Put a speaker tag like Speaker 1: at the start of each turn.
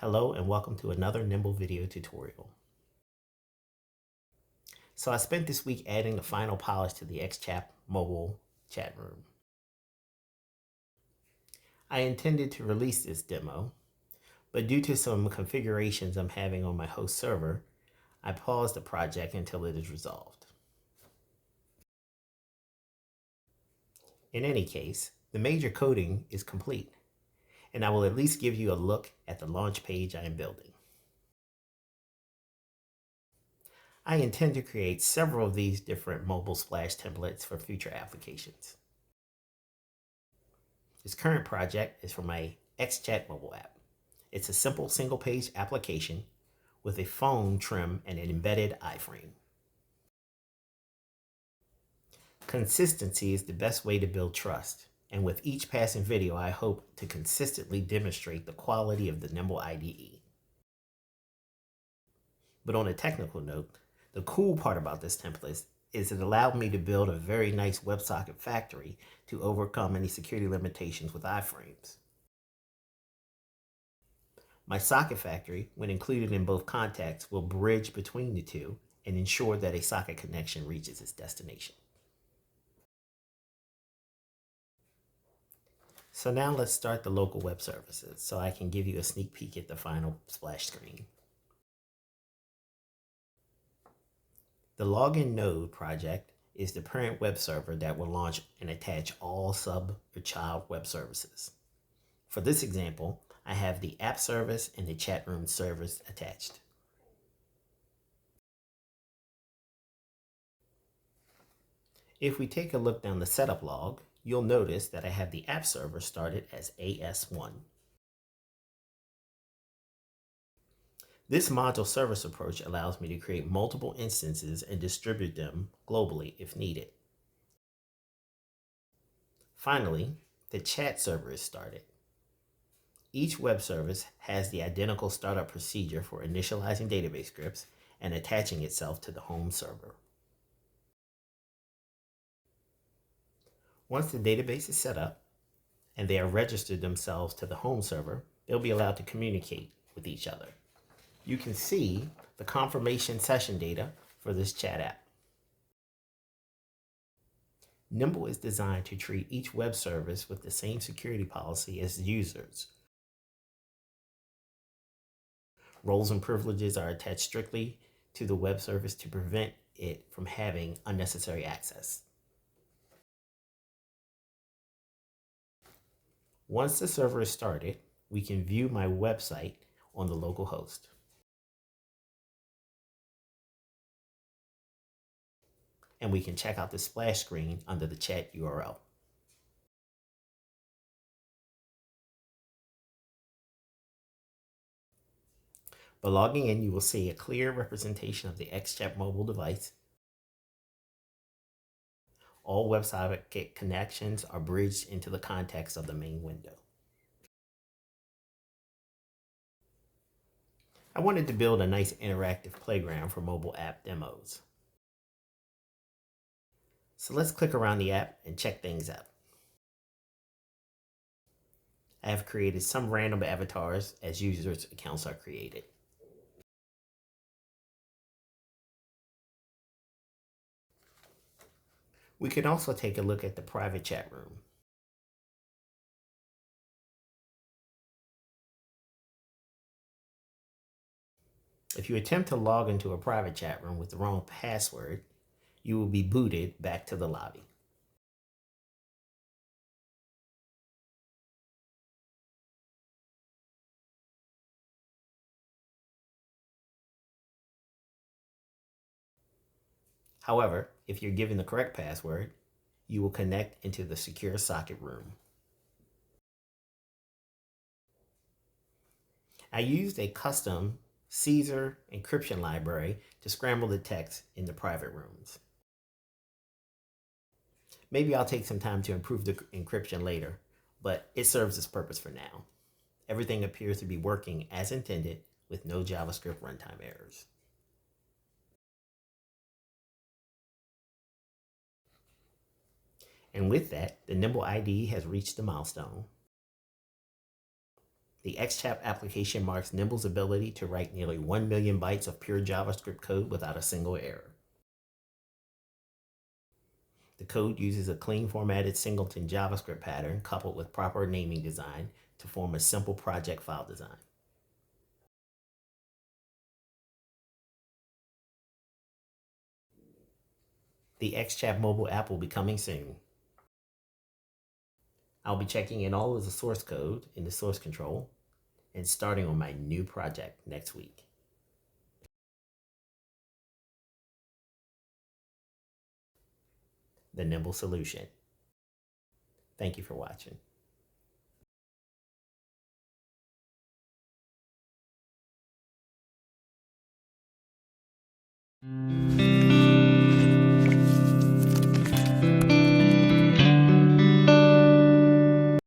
Speaker 1: Hello and welcome to another Nimble video tutorial. So I spent this week adding the final polish to the XChat mobile chat room. I intended to release this demo, but due to some configurations I'm having on my host server, I paused the project until it is resolved. In any case, the major coding is complete, and I will at least give you a look at the launch page I am building. I intend to create several of these different mobile splash templates for future applications. This current project is for my XChat mobile app. It's a simple single-page application with a phone trim and an embedded iframe. Consistency is the best way to build trust, and with each passing video, I hope to consistently demonstrate the quality of the Nimble IDE. But on a technical note, the cool part about this template is it allowed me to build a very nice WebSocket factory to overcome any security limitations with iframes. My socket factory, when included in both contexts, will bridge between the two and ensure that a socket connection reaches its destination. So now let's start the local web services so I can give you a sneak peek at the final splash screen. The login node project is the parent web server that will launch and attach all sub or child web services. For this example, I have the app service and the chat room service attached. If we take a look down the setup log, you'll notice that I have the app server started as AS1. This module service approach allows me to create multiple instances and distribute them globally if needed. Finally, the chat server is started. Each web service has the identical startup procedure for initializing database scripts and attaching itself to the home server. Once the database is set up and they have registered themselves to the home server, they'll be allowed to communicate with each other. You can see the confirmation session data for this chat app. Nimble is designed to treat each web service with the same security policy as users. Roles and privileges are attached strictly to the web service to prevent it from having unnecessary access. Once the server is started, we can view my website on the local host. And we can check out the splash screen under the chat URL. By logging in, you will see a clear representation of the XChat mobile device. All WebSocket connections are bridged into the context of the main window. I wanted to build a nice interactive playground for mobile app demos. So let's click around the app and check things out. I have created some random avatars as users' accounts are created. We can also take a look at the private chat room. If you attempt to log into a private chat room with the wrong password, you will be booted back to the lobby. However, if you're given the correct password, you will connect into the secure socket room. I used a custom Caesar encryption library to scramble the text in the private rooms. Maybe I'll take some time to improve the encryption later, but it serves its purpose for now. Everything appears to be working as intended with no JavaScript runtime errors. And with that, the Nimble IDE has reached the milestone. The XChap application marks Nimble's ability to write nearly 1 million bytes of pure JavaScript code without a single error. The code uses a clean formatted singleton JavaScript pattern coupled with proper naming design to form a simple project file design. The XChap mobile app will be coming soon. I'll be checking in all of the source code in the source control and starting on my new project next week. The Nimble Solution. Thank you for watching.